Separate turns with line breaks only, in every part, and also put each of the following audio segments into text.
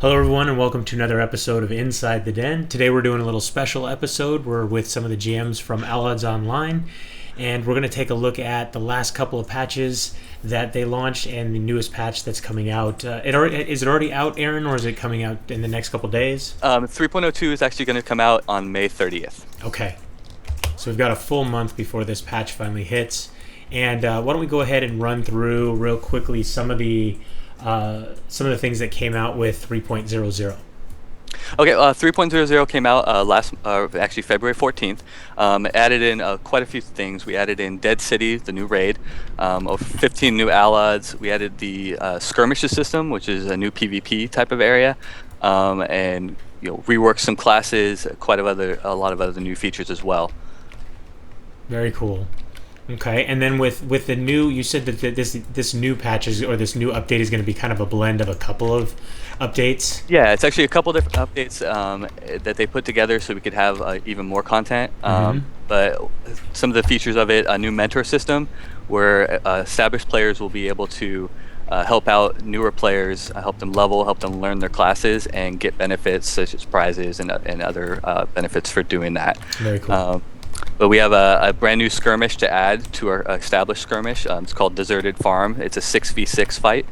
Hello, everyone, and welcome to another episode of Inside the Den. Today, we're doing a little special episode. We're with some of the GMs from Allods Online, and we're going to take a look at the last couple of patches that they launched and the newest patch that's coming out. Is it already out, Aaron, or is it coming out in the next couple days?
3.02 is actually going to come out on May 30th.
Okay, so we've got a full month before this patch finally hits. And why don't we go ahead and run through real quickly some of the things that came out with 3.00.
Okay, 3.00 came out actually February 14th. Added in quite a few things. We added in Dead City, the new raid, over 15 new allods. We added the skirmishes system, which is a new PvP type of area, and reworked some classes, a lot of other new features as well.
Very cool. Okay, and then with the new, you said that this new patches or this new update is going to be kind of a blend of a couple of updates.
Yeah, it's actually a couple different updates that they put together so we could have even more content. But some of the features of it, a new mentor system where established players will be able to help out newer players, help them level, help them learn their classes, and get benefits such as prizes and other benefits for doing that.
Very cool.
But we have a brand new skirmish to add to our established skirmish. It's called Deserted Farm. It's a 6v6 fight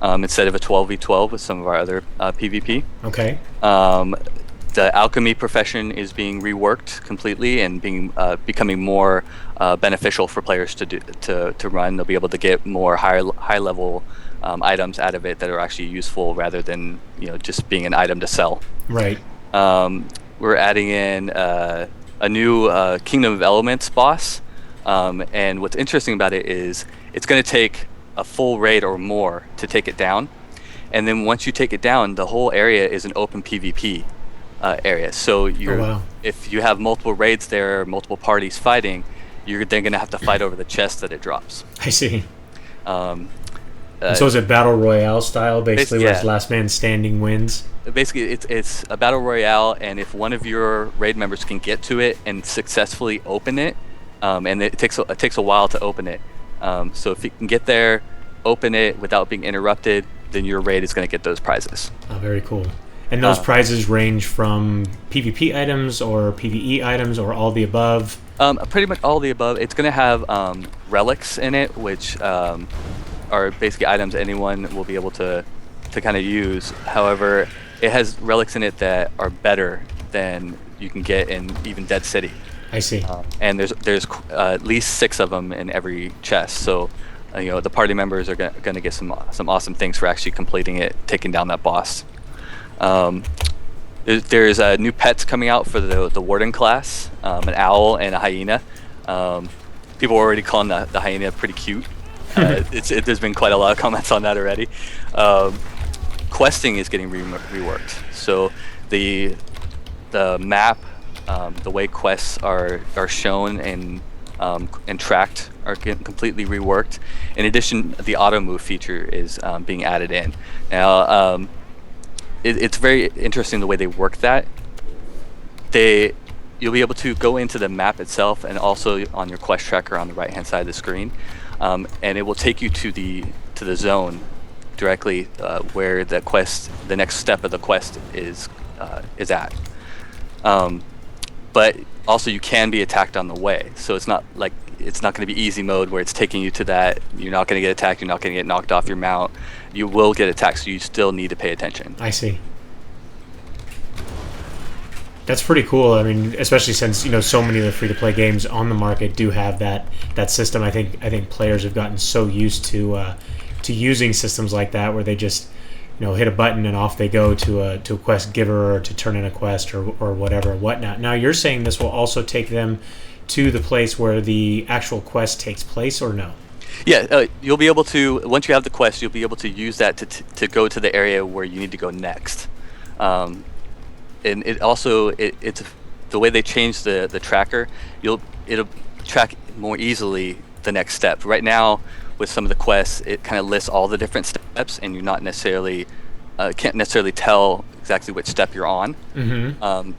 instead of a 12v12 with some of our other PvP.
Okay.
The alchemy profession is being reworked completely and becoming more beneficial for players to run. They'll be able to get more high level items out of it that are actually useful rather than just being an item to sell.
Right.
We're adding in a new Kingdom of Elements boss, and what's interesting about it is it's going to take a full raid or more to take it down, and then once you take it down, the whole area is an open PvP area. So if you have multiple raids there, multiple parties fighting, you're then going to have to fight over the chest that it drops.
I see. So is it battle royale style, basically, where it's last man standing wins?
Basically, it's a battle royale, and if one of your raid members can get to it and successfully open it, and it takes a while to open it. So if you can get there, open it without being interrupted, then your raid is going to get those prizes.
Oh, very cool. And those prizes range from PvP items or PvE items or all the above?
Pretty much all the above. It's going to have relics in it, which are basically items anyone will be able to kind of use. However, it has relics in it that are better than you can get in even Dead City.
I see.
And there's at least 6 of them in every chest. So the party members are going to get some awesome things for actually completing it, taking down that boss. There's new pets coming out for the warden class, an owl and a hyena. People are already calling the hyena pretty cute. There's been quite a lot of comments on that already. Questing is getting reworked. So the map, the way quests are shown and tracked are getting completely reworked. In addition, the auto move feature is being added in. Now, it's very interesting the way they work that. You'll be able to go into the map itself and also on your quest tracker on the right hand side of the screen. And it will take you to the zone directly where the next step of the quest is at. But also you can be attacked on the way, so it's not going to be easy mode where it's taking you to that. You're not going to get attacked. You're not going to get knocked off your mount. You will get attacked, so you still need to pay attention.
I see. That's pretty cool. I mean, especially since so many of the free-to-play games on the market do have that system. I think players have gotten so used to using systems like that where they just hit a button and off they go to a quest giver or to turn in a quest or whatnot. Now you're saying this will also take them to the place where the actual quest takes place, or no?
Yeah, you'll be able to, once you have the quest, you'll be able to use that to go to the area where you need to go next. And it also it's the way they changed the tracker. It'll track more easily the next step. Right now, with some of the quests, it kind of lists all the different steps, and you're not necessarily can't necessarily tell exactly which step you're on.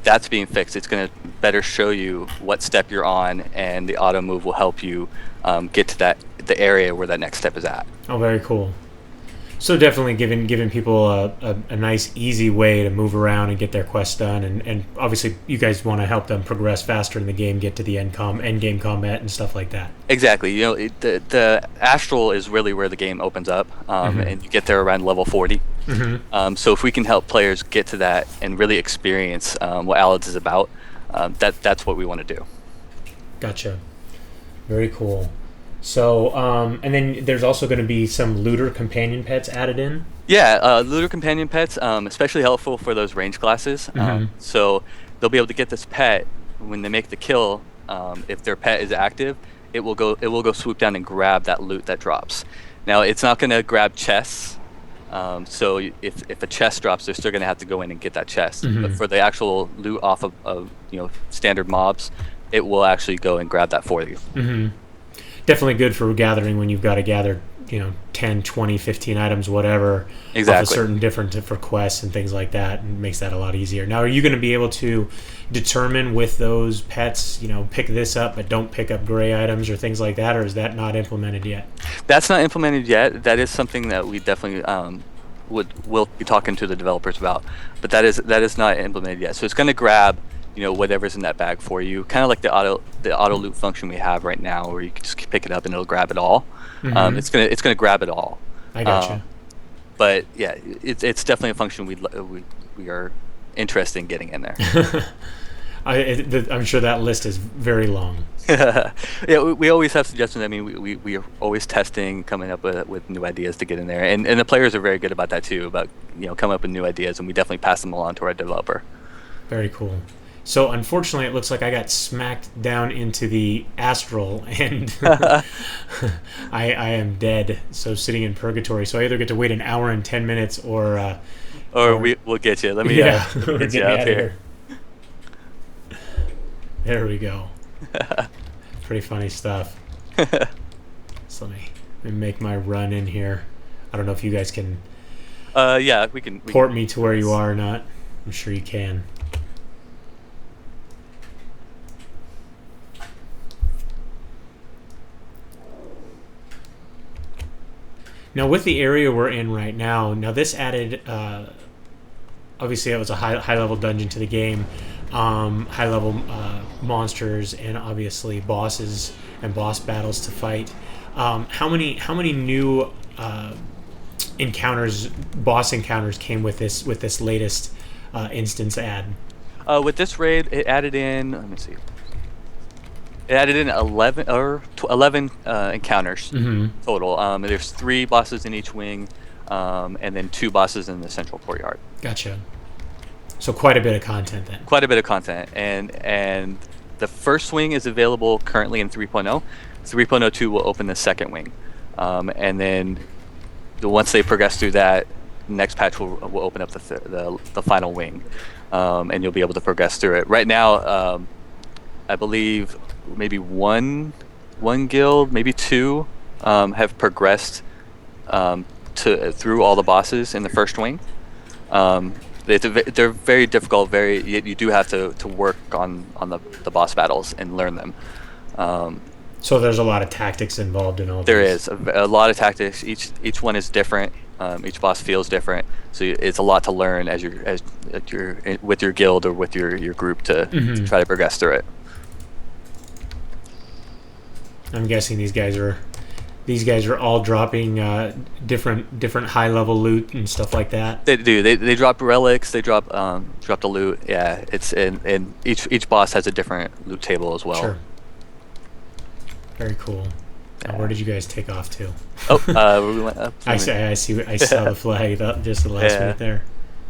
That's being fixed. It's going to better show you what step you're on, and the auto move will help you get to the area where that next step is at.
Oh, very cool. So definitely giving people a nice easy way to move around and get their quests done, and obviously you guys want to help them progress faster in the game, get to the end game combat and stuff like that.
Exactly. The Astral is really where the game opens up, and you get there around level 40. So if we can help players get to that and really experience what Allods is about, that's what we want to do.
Gotcha. Very cool. So, and then there's also going to be some looter companion pets added in.
Yeah, looter companion pets, especially helpful for those range classes. So they'll be able to get this pet when they make the kill. If their pet is active, it will go swoop down and grab that loot that drops. Now it's not going to grab chests. So if a chest drops, they're still going to have to go in and get that chest. But for the actual loot off of standard mobs, it will actually go and grab that for you.
Definitely good for gathering when you've got to gather 10, 20, 15 items, whatever.
Exactly.
Off a certain different for quests and things like that, and makes that a lot easier. Now, are you going to be able to determine with those pets, pick this up but don't pick up gray items or things like that, or is that not implemented yet?
That's not implemented yet. That is something that we definitely will be talking to the developers about, but that is not implemented yet. So it's going to grab whatever's in that bag for you, kind of like the auto loot function we have right now, where you can just pick it up and it'll grab it all. It's gonna grab it all.
I gotcha.
But yeah, it's definitely a function we are interested in getting in there.
I'm sure that list is very long.
Yeah, we always have suggestions. I mean, we are always testing, coming up with new ideas to get in there, and the players are very good about that too, about coming up with new ideas, and we definitely pass them along to our developer.
Very cool. So unfortunately, it looks like I got smacked down into the Astral, and I am dead. So sitting in purgatory. So I either get to wait an hour and 10 minutes, or
we'll get you. Let me get you out here.
There we go. Pretty funny stuff. So let me make my run in here. I don't know if you guys can.
Yeah, we can
port me to where you are or not. I'm sure you can. Now, with the area we're in right now, this added, obviously it was a high-level dungeon to the game, high-level monsters, and obviously bosses and boss battles to fight. How many new boss encounters came with this latest instance add?
With this raid, it added in, let me see. It added in 11 encounters total. There's 3 bosses in each wing, and then 2 bosses in the central courtyard.
Gotcha. So quite a bit of content then.
Quite a bit of content, and the first wing is available currently in 3.0. 3.02 will open the second wing, and then once they progress through that, next patch will open up the final wing, and you'll be able to progress through it. Right now, I believe maybe one guild, maybe 2, have progressed through all the bosses in the first wing. They're very difficult. You do have to work on the boss battles and learn them.
So there's a lot of tactics involved in all.
There is a lot of tactics. Each one is different. Each boss feels different. So it's a lot to learn as you're with your guild or with your group to try to progress through it.
I'm guessing these guys are all dropping different high level loot and stuff like that.
They do. They drop relics. They drop the loot. Yeah, it's and each boss has a different loot table as well. Sure.
Very cool. Where did you guys take off to?
We went up.
I saw the flag just the last minute there.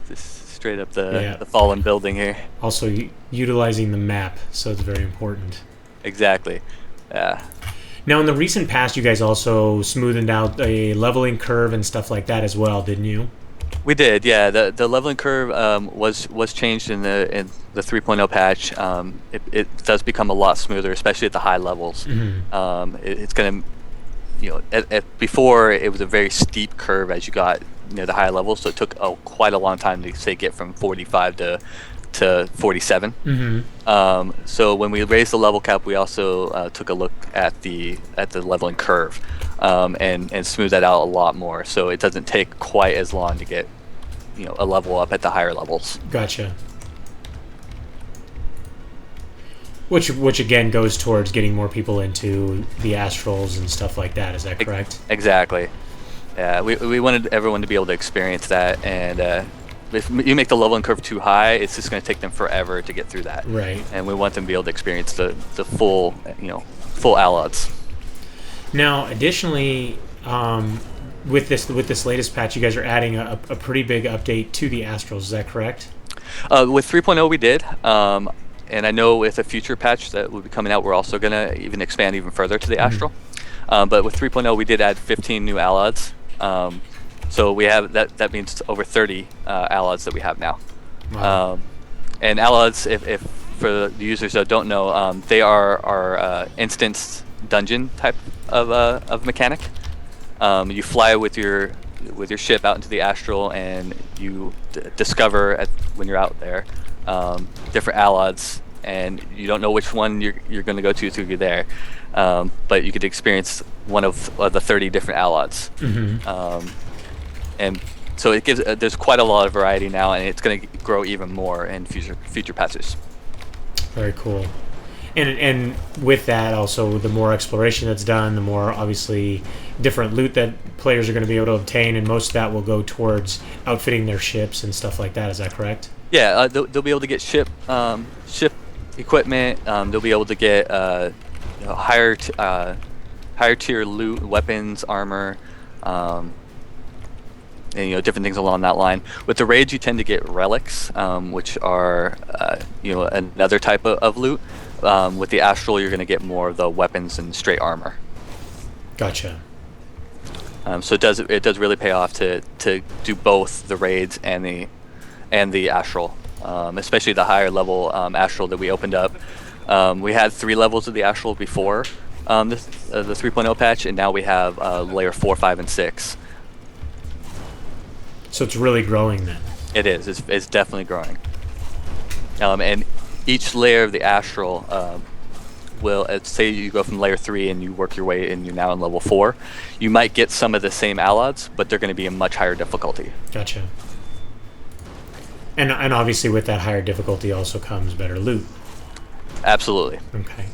Just straight up the fallen building here.
Also utilizing the map, so it's very important.
Exactly. Yeah.
Now, in the recent past, you guys also smoothed out a leveling curve and stuff like that as well, didn't you?
We did, yeah. The leveling curve was changed in the 3.0 patch. It does become a lot smoother, especially at the high levels. It's going to, before it was a very steep curve as you got near the higher levels, so it took quite a long time to get from 45 to 47. So when we raised the level cap, we also took a look at the leveling curve. and smooth that out a lot more, so it doesn't take quite as long to get a level up at the higher levels.
Gotcha. Which again goes towards getting more people into the Astrals and stuff like that. Is that correct?
Exactly. Yeah, we wanted everyone to be able to experience that, and if you make the leveling curve too high, it's just going to take them forever to get through that.
Right.
And we want them to be able to experience the full full Allods.
Now, additionally, with this latest patch, you guys are adding a pretty big update to the Astrals. Is that correct?
With 3.0 we did. And I know with a future patch that will be coming out, we're also going to even expand even further to the Astral. But with 3.0, we did add 15 new Allods. So we have that means over 30 Allods that we have now.
Wow.
And Allods, if for the users that don't know, they are our instance dungeon type of mechanic. You fly with your ship out into the Astral, and you discover when you're out there different Allods, and you don't know which one you're going to go to you're there, but you could experience one of the 30 different Allods. And so it gives there's quite a lot of variety now, and it's going to grow even more in future patches.
Very cool. And with that, also the more exploration that's done, the more obviously different loot that players are going to be able to obtain, and most of that will go towards outfitting their ships and stuff like that. Is that correct?
Yeah, they'll be able to get ship equipment. They'll be able to get higher tier loot, weapons, armor, and different things along that line. With the raids, you tend to get relics, which are another type of loot. With the Astral, you're going to get more of the weapons and straight armor.
Gotcha.
So it does really pay off to do both the raids and the Astral, especially the higher level Astral that we opened up. We had 3 levels of the Astral before the 3.0 patch, and now we have layer 4, 5, and 6.
So it's really growing then.
It is. It's definitely growing. And each layer of the Astral will, say you go from layer 3 and you work your way and you're now in level 4, you might get some of the same Allods, but they're going to be a much higher difficulty.
Gotcha. And obviously with that higher difficulty also comes better loot.
Absolutely.
Okay.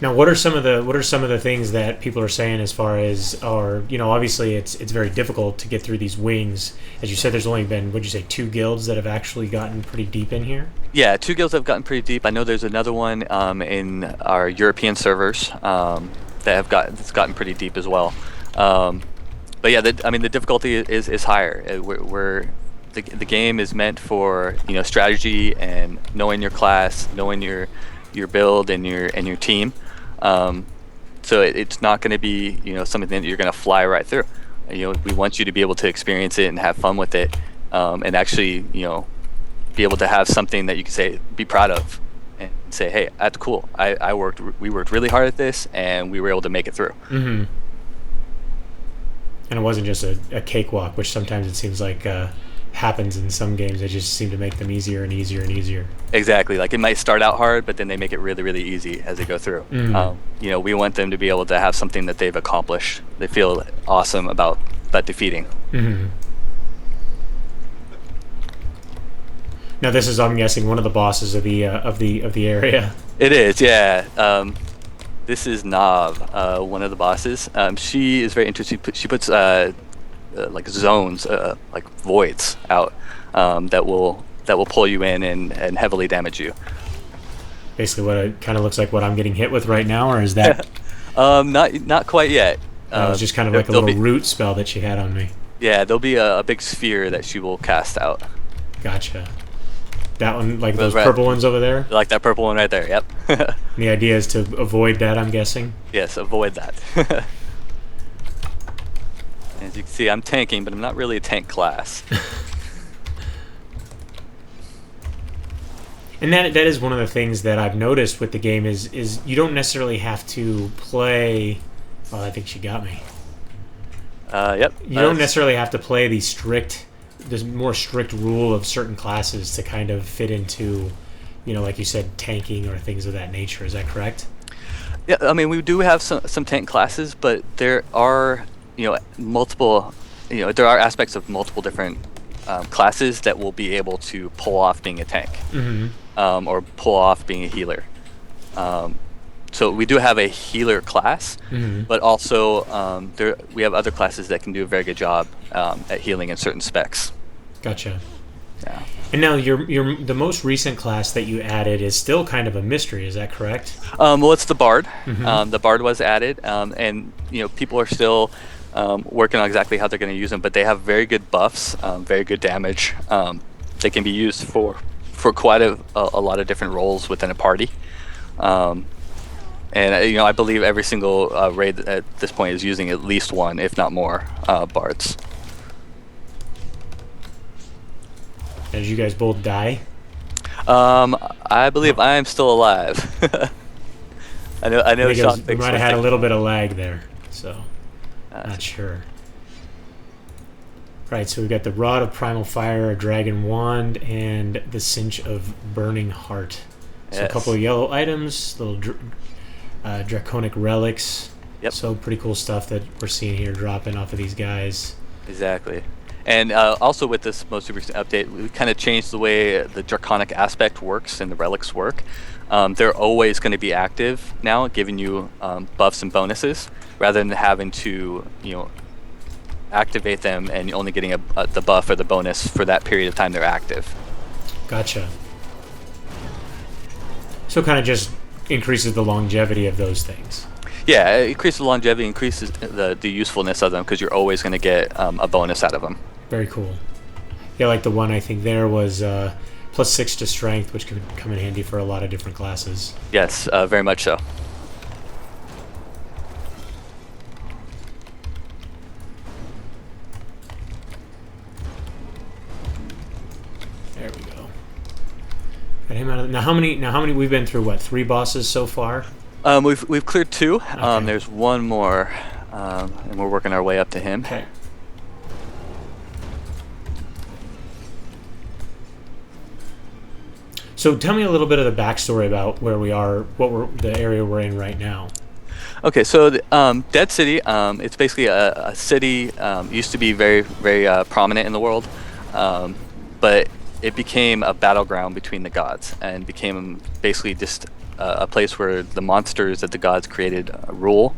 Now, what are some of the things that people are saying as far as, or obviously it's very difficult to get through these wings. As you said, there's only been, what'd you say, 2 guilds that have actually gotten pretty deep in here?
Yeah, 2 guilds have gotten pretty deep. I know there's another one in our European servers that's gotten pretty deep as well. But yeah, the difficulty is higher. The game is meant for strategy and knowing your class, knowing your build and your team. So it's not going to be something that you're going to fly right through. We want you to be able to experience it and have fun with it, and actually be able to have something that you can say be proud of and say, hey, that's cool. We worked really hard at this and we were able to make it through.
Mm-hmm. And it wasn't just a cakewalk, which sometimes it seems like happens in some games. They just seem to make them easier and easier and easier.
Exactly. Like it might start out hard, but then they make it really, really easy as they go through. Mm-hmm. We want them to be able to have something that they've accomplished. They feel awesome about defeating.
Mm-hmm. Now, this is, I'm guessing, one of the bosses of the area.
It is, yeah. This is Nav, one of the bosses. She is very interesting. She puts like zones, like voids out that will pull you in and heavily damage you.
Basically, what it kind of looks like what I'm getting hit with right now, or is that?
Not quite yet.
It was just kind of like a little root spell that she had on me.
Yeah, there'll be a big sphere that she will cast out.
Gotcha. That one, like those purple ones over there?
Like that purple one right there, yep.
And the idea is to avoid that, I'm guessing?
Yes, avoid that. As you can see, I'm tanking, but I'm not really a tank class.
And that is one of the things that I've noticed with the game is you don't necessarily have to play... Oh, I think she got me.
Yep.
You don't necessarily have to play there's more strict rule of certain classes to kind of fit into, like you said, tanking or things of that nature. Is that correct?
Yeah, I mean, we do have some tank classes, but there are, multiple, there are aspects of multiple different classes that will be able to pull off being a tank, or pull off being a healer. So we do have a healer class, but also we have other classes that can do a very good job at healing in certain specs.
Gotcha.
Yeah.
And now the most recent class that you added is still kind of a mystery. Is that correct?
Well, it's the Bard. The Bard was added, and people are still working on exactly how they're going to use them. But they have very good buffs, very good damage. They can be used for quite a lot of different roles within a party. And I believe every single raid at this point is using at least one, if not more, bards.
Did you guys both die?
I believe I am still alive. I know. Sean
we might have had a little bit of lag there, so not sure. Right, so we've got the Rod of Primal Fire, a Dragon Wand, and the Cinch of Burning Heart. So a couple of yellow items, little Draconic Relics.
Yep.
So pretty cool stuff that we're seeing here dropping off of these guys.
Exactly. And also with this most recent update, we kind of changed the way the Draconic aspect works and the relics work. They're always going to be active now, giving you buffs and bonuses, rather than having to, activate them and only getting the buff or the bonus for that period of time they're active.
Gotcha. So it kind of just increases the longevity of those things.
Yeah, it increases the longevity, increases the usefulness of them, because you're always going to get a bonus out of them.
Very cool. Yeah, like the one I think there was +6 to strength, which could come in handy for a lot of different classes.
Yes, very much so.
There we go. Got him out of now. How many? We've been through what? 3 bosses so far.
We've cleared 2.
Okay.
There's one more, and we're working our way up to him.
Okay. So tell me a little bit of the backstory about where we are, the area we're in right now.
Okay, so Dead City, it's basically a city, used to be very, very prominent in the world, but it became a battleground between the gods, and became basically just a place where the monsters that the gods created rule,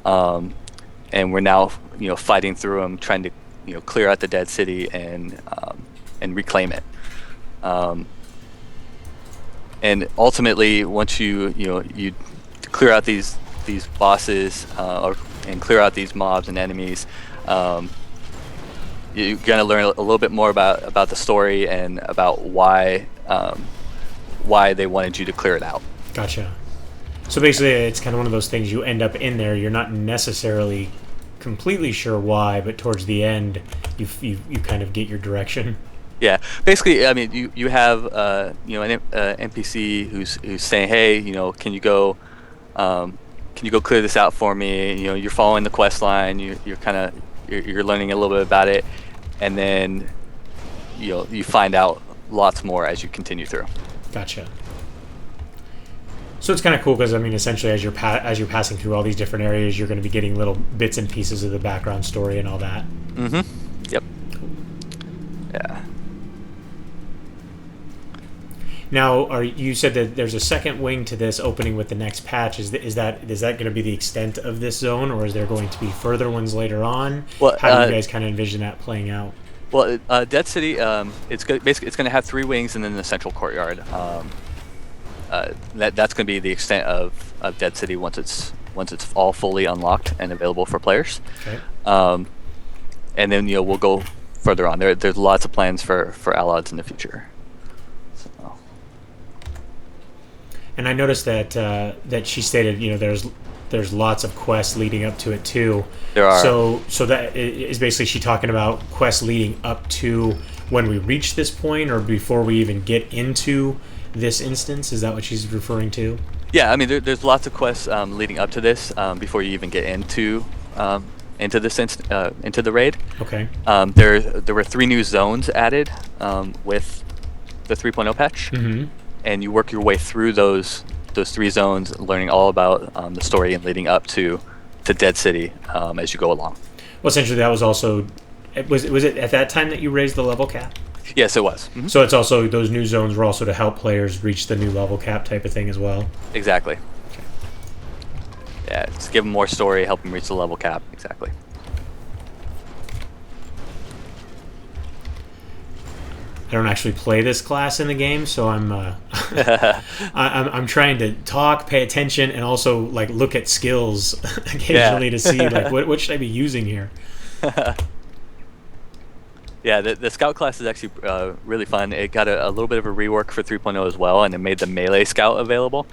and we're now fighting through them, trying to clear out the Dead City and reclaim it. And ultimately, once you clear out these bosses and clear out these mobs and enemies, you're gonna learn a little bit more about the story and about why they wanted you to clear it out.
Gotcha. So basically, it's kind of one of those things, you end up in there, you're not necessarily completely sure why, but towards the end, you kind of get your direction.
Yeah, basically, I mean, you have an NPC who's saying, hey, can you go clear this out for me? You're following the quest line. You're learning a little bit about it, and then you find out lots more as you continue through.
Gotcha. So it's kind of cool because, I mean, essentially as you're passing through all these different areas, you're going to be getting little bits and pieces of the background story and all that.
Mm-hmm. Yep. Yeah.
Now, you said that there's a second wing to this opening with the next patch. Is that going to be the extent of this zone, or is there going to be further ones later on?
Well,
how do you guys kind of envision that playing out?
Well, Dead City, it's going to have 3 wings and then the central courtyard. That's going to be the extent of Dead City once it's all fully unlocked and available for players.
Okay.
And then we'll go further on. There's lots of plans for Allods in the future.
And I noticed that she stated, there's lots of quests leading up to it too.
There are.
So that is basically she talking about quests leading up to when we reach this point, or before we even get into this instance. Is that what she's referring to?
Yeah, I mean, there's lots of quests leading up to this before you even get into this into the raid.
Okay.
There were 3 new zones added with the 3.0 patch.
Mm-hmm.
And you work your way through those those 3 zones, learning all about the story and leading up to Dead City as you go along.
Well, essentially, that was also was it at that time that you raised the level cap?
Yes, it was. Mm-hmm.
So it's also those new zones were also to help players reach the new level cap type of thing as well.
Exactly. Okay. Yeah, just give them more story, help them reach the level cap. Exactly.
I don't actually play this class in the game, so I'm I'm trying to talk, pay attention, and also like look at skills occasionally to see like what should I be using here.
Yeah, the scout class is actually really fun. It got a little bit of a rework for 3.0 as well, and it made the melee scout available,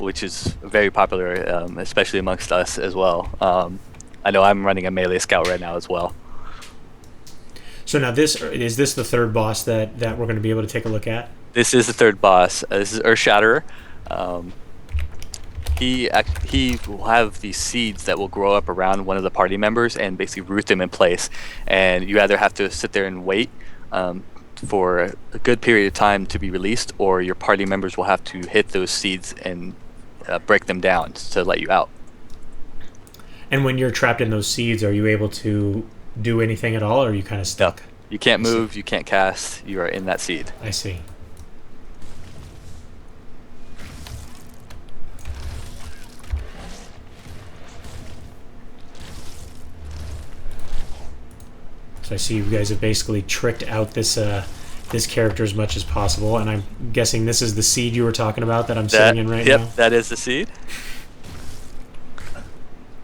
which is very popular, especially amongst us as well. I know I'm running a melee scout right now as well.
So now is this the third boss that we're going to be able to take a look at?
This is the third boss. This is Earthshatterer. He will have these seeds that will grow up around one of the party members and basically root them in place. And you either have to sit there and wait for a good period of time to be released, or your party members will have to hit those seeds and break them down to let you out.
And when you're trapped in those seeds, are you able to do anything at all, or are you kind of stuck?
No. You can't move, you can't cast, you are in that seed.
I see. So I see you guys have basically tricked out this this character as much as possible, and I'm guessing this is the seed you were talking about that I'm sitting in right now?
Yep, that is the seed.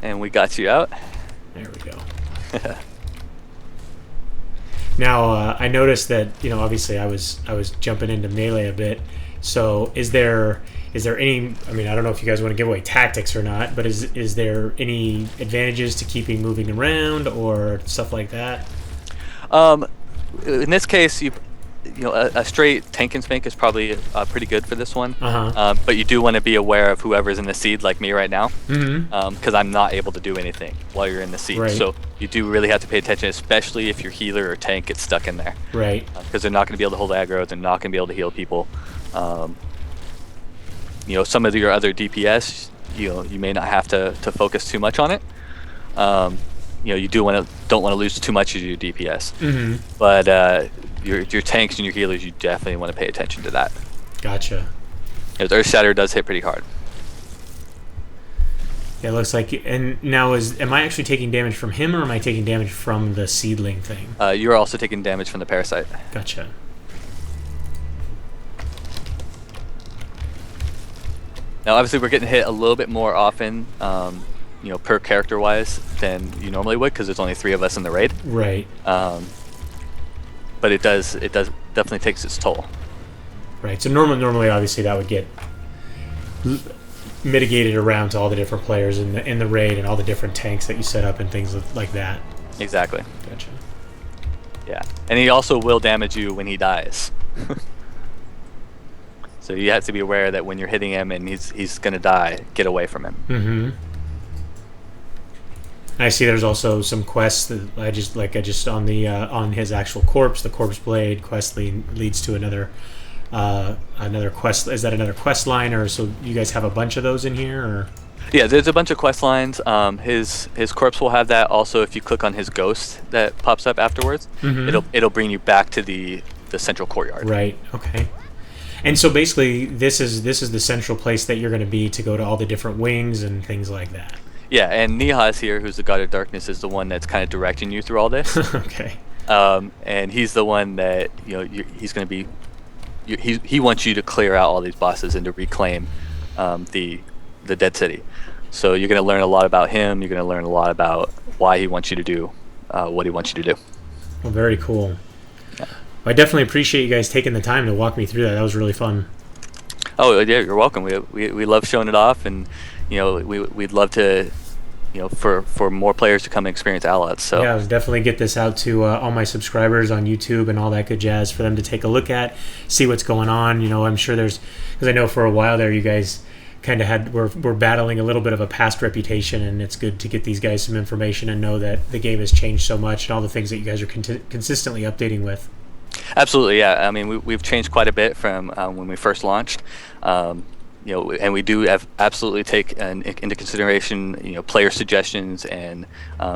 And we got you out.
There we go. Now, I noticed that, obviously I was jumping into melee a bit. So is there any, I mean, I don't know if you guys want to give away tactics or not, but is there any advantages to keeping moving around or stuff like that?
In this case, a straight tank and spank is probably pretty good for this one. But you do want to be aware of whoever's in the seed, like me right now, because I'm not able to do anything while you're in the seed.
Right.
So you do really have to pay attention, especially if your healer or tank gets stuck in there.
Right.
Because they're not going to be able to hold aggro. They're not going to be able to heal people. Some of your other DPS, you may not have to focus too much on it. You don't want to lose too much of your DPS. But your tanks and your healers, you definitely want to pay attention to that.
Gotcha.
Earthshatter does hit pretty hard.
Yeah, it looks like. And now, am I actually taking damage from him, or am I taking damage from the seedling thing?
You're also taking damage from the parasite.
Gotcha.
Now, obviously, we're getting hit a little bit more often, per character wise than you normally would, because there's only 3 of us in the raid.
Right.
But it does definitely takes its toll.
Right. So normally, obviously, that would get mitigated around to all the different players in the raid and all the different tanks that you set up and things like that.
Exactly.
Gotcha.
Yeah, and he also will damage you when he dies. So you have to be aware that when you're hitting him and he's gonna die, get away from him.
I see. There's also some quests that I just on the on his actual corpse, the corpse blade quest leads to another quest. Is that another quest line, or so you guys have a bunch of those in here, or?
Yeah, there's a bunch of quest lines. His corpse will have that. Also, if you click on his ghost that pops up afterwards, it'll bring you back to the central courtyard.
Right. Okay. And so basically, this is the central place that you're going to be to go to all the different wings and things like that.
Yeah, and Nihaz here, who's the god of darkness, is the one that's kind of directing you through all this.
Okay.
And he's the one that he's going to be. He wants you to clear out all these bosses and to reclaim the Dead City. So you're going to learn a lot about him. You're going to learn a lot about why he wants you to do what he wants you to do.
Well, very cool. Yeah. Well, I definitely appreciate you guys taking the time to walk me through that. That was really fun. Oh
yeah, you're welcome. We love showing it off, and we'd love to, for more players to come and experience Allods. So
yeah, I'll definitely get this out to all my subscribers on YouTube and all that good jazz for them to take a look at, see what's going on. I'm sure because I know for a while there you guys kind of we're battling a little bit of a past reputation, and it's good to get these guys some information and know that the game has changed so much and all the things that you guys are consistently updating with.
Absolutely, yeah. I mean, we've changed quite a bit from when we first launched. and we do have absolutely take into consideration, player suggestions and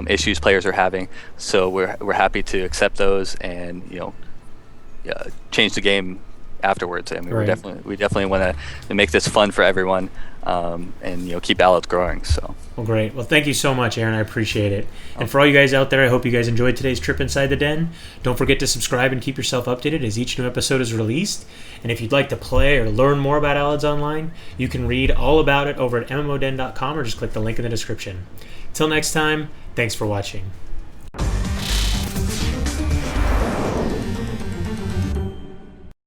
issues players are having. So we're happy to accept those and change the game afterwards. I mean,
Right.
we definitely want to make this fun for everyone, and keep Allods growing. So.
Well, great. Well, thank you so much, Aaron. I appreciate it. And for all you guys out there, I hope you guys enjoyed today's trip inside the den. Don't forget to subscribe and keep yourself updated as each new episode is released. And if you'd like to play or learn more about Allods Online, you can read all about it over at MMODen.com or just click the link in the description. Till next time, thanks for watching.